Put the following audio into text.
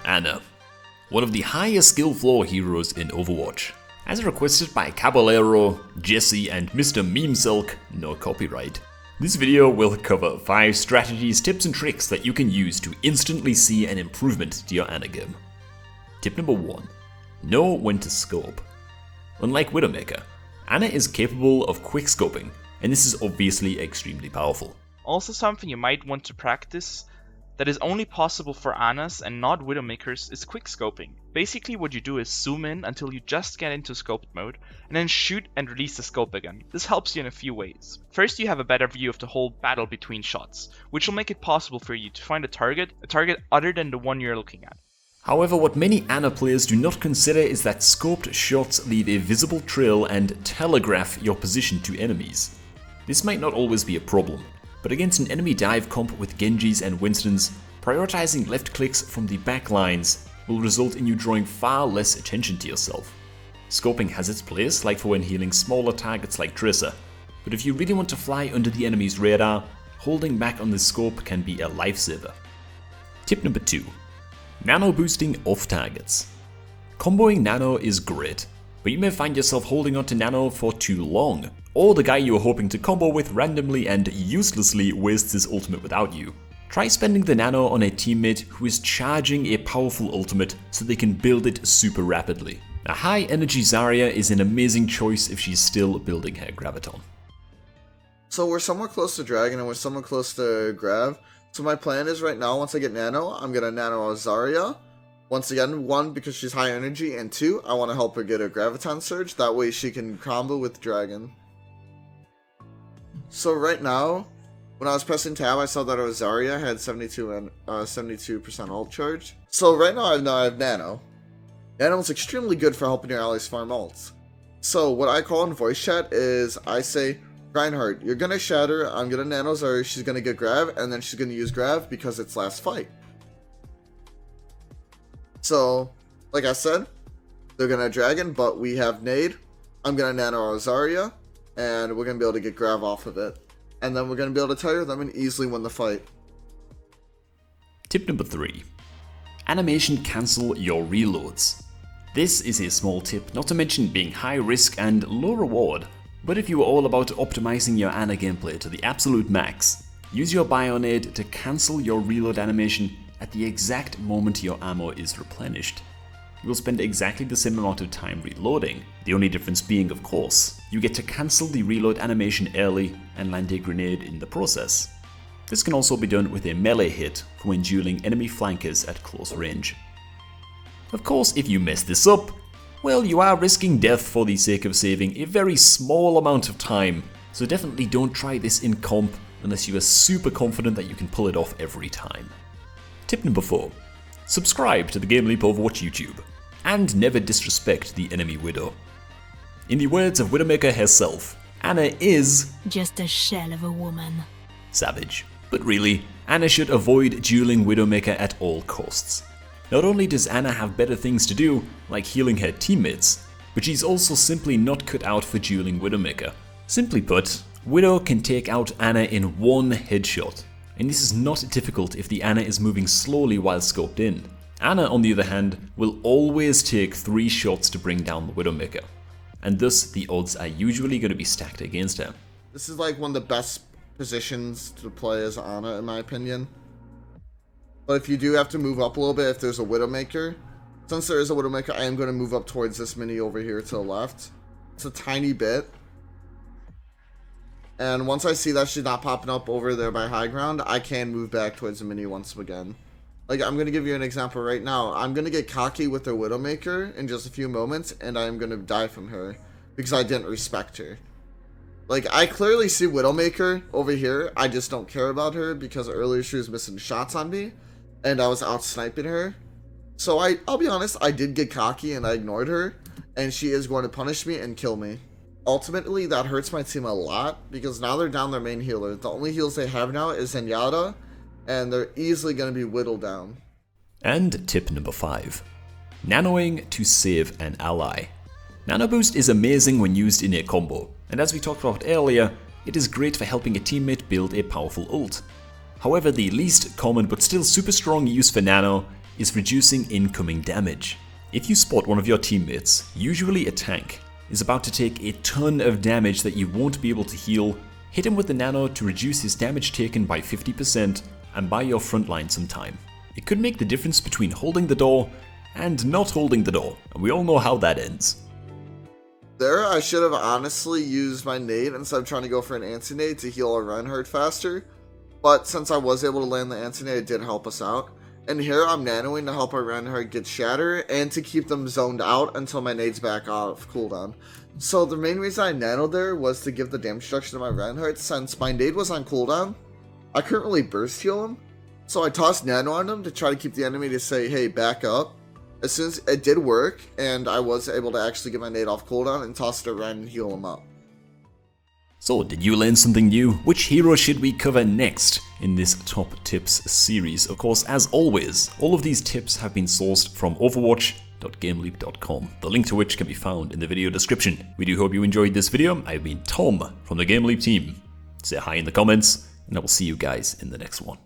Ana, one of the higher skill floor heroes in Overwatch. As requested by Caballero, Jesse and Mr. Memesilk, no copyright. This video will cover 5 strategies, tips and tricks that you can use to instantly see an improvement to your Ana game. Tip number 1. Know when to scope. Unlike Widowmaker, Ana is capable of quick scoping, and this is obviously extremely powerful. Also something you might want to practice that is only possible for Anas and not Widowmakers is quick scoping. Basically what you do is zoom in until you just get into scoped mode, and then shoot and release the scope again. This helps you in a few ways. First, you have a better view of the whole battle between shots, which will make it possible for you to find a target other than the one you're looking at. However, what many Ana players do not consider is that scoped shots leave a visible trail and telegraph your position to enemies. This might not always be a problem, but against an enemy dive comp with Genjis and Winstons, prioritizing left clicks from the back lines will result in you drawing far less attention to yourself. Scoping has its place, like for when healing smaller targets like Tracer, but if you really want to fly under the enemy's radar, holding back on the scope can be a lifesaver. Tip number 2. Nano boosting off targets. Comboing Nano is great, but you may find yourself holding onto Nano for too long, or the guy you are hoping to combo with randomly and uselessly wastes his ultimate without you. Try spending the Nano on a teammate who is charging a powerful ultimate so they can build it super rapidly. A high energy Zarya is an amazing choice if she's still building her Graviton. So we're somewhat close to Dragon and we're somewhat close to Grav. So my plan is right now, once I get Nano, I'm gonna Nano Zarya. Once again, 1, because she's high energy, and 2, I want to help her get a Graviton Surge. That way she can combo with Dragon. So right now, when I was pressing tab, I saw that our Zarya had 72% ult charge. So right now I have Nano. Nano is extremely good for helping your allies farm ults. So what I call in voice chat is I say, Reinhardt, you're gonna shatter, I'm gonna Nano Zarya, she's gonna get Grav, and then she's gonna use Grav because it's last fight. So, like I said, they're gonna Dragon, but we have Nade. I'm gonna Nano our Zarya, and we're gonna be able to get Grav off of it. And then we're gonna be able to tire them and easily win the fight. Tip number 3. Animation cancel your reloads. This is a small tip, not to mention being high risk and low reward. But if you are all about optimizing your Ana gameplay to the absolute max, use your Bionade to cancel your reload animation at the exact moment your ammo is replenished. You will spend exactly the same amount of time reloading, the only difference being, of course, you get to cancel the reload animation early and land a grenade in the process. This can also be done with a melee hit for when dueling enemy flankers at close range. Of course, if you mess this up, well, you are risking death for the sake of saving a very small amount of time, so definitely don't try this in comp unless you are super confident that you can pull it off every time. Tip number 4. Subscribe to the Game Leap Overwatch YouTube, and never disrespect the enemy Widow. In the words of Widowmaker herself, Ana is just a shell of a woman. Savage. But really, Ana should avoid dueling Widowmaker at all costs. Not only does Ana have better things to do, like healing her teammates, but she's also simply not cut out for dueling Widowmaker. Simply put, Widow can take out Ana in one headshot, and this is not difficult if the Ana is moving slowly while scoped in. Ana, on the other hand, will always take 3 shots to bring down the Widowmaker, and thus the odds are usually going to be stacked against her. This is like one of the best positions to play as Ana, in my opinion. But if you do have to move up a little bit, if there's a Widowmaker, since there is a Widowmaker, I am going to move up towards this mini over here to the left. It's a tiny bit. And once I see that she's not popping up over there by high ground, I can move back towards the mini once again. Like, I'm going to give you an example right now. I'm going to get cocky with the Widowmaker in just a few moments, and I'm going to die from her because I didn't respect her. Like, I clearly see Widowmaker over here. I just don't care about her because earlier she was missing shots on me, and I was out sniping her. So I'll be honest, I did get cocky and I ignored her, and she is going to punish me and kill me. Ultimately, that hurts my team a lot because now they're down their main healer. The only heals they have now is Zenyatta, and they're easily going to be whittled down. And tip number 5. Nanoing to save an ally. Nano Boost is amazing when used in a combo, and as we talked about earlier, it is great for helping a teammate build a powerful ult. However, the least common but still super strong use for Nano is reducing incoming damage. If you spot one of your teammates, usually a tank, is about to take a ton of damage that you won't be able to heal, hit him with the Nano to reduce his damage taken by 50% and buy your front line some time. It could make the difference between holding the door and not holding the door, and we all know how that ends. There, I should have honestly used my nade instead of trying to go for an anti-nade to heal our Reinhardt faster, but since I was able to land the anti-nade, it did help us out. And here I'm nanoing to help our Reinhardt get shatter and to keep them zoned out until my nade's back off cooldown. So the main reason I nanoed there was to give the damage reduction to my Reinhardt. Since my nade was on cooldown, I couldn't really burst heal him, so I tossed Nano on him to try to keep the enemy to say, hey, back up. As soon as it did work, and I was able to actually get my nade off cooldown and toss it around and heal him up. So, did you learn something new? Which hero should we cover next in this Top Tips series? Of course, as always, all of these tips have been sourced from Overwatch.gameleap.com, the link to which can be found in the video description. We do hope you enjoyed this video. I've been Tom from the GameLeap team. Say hi in the comments, and I will see you guys in the next one.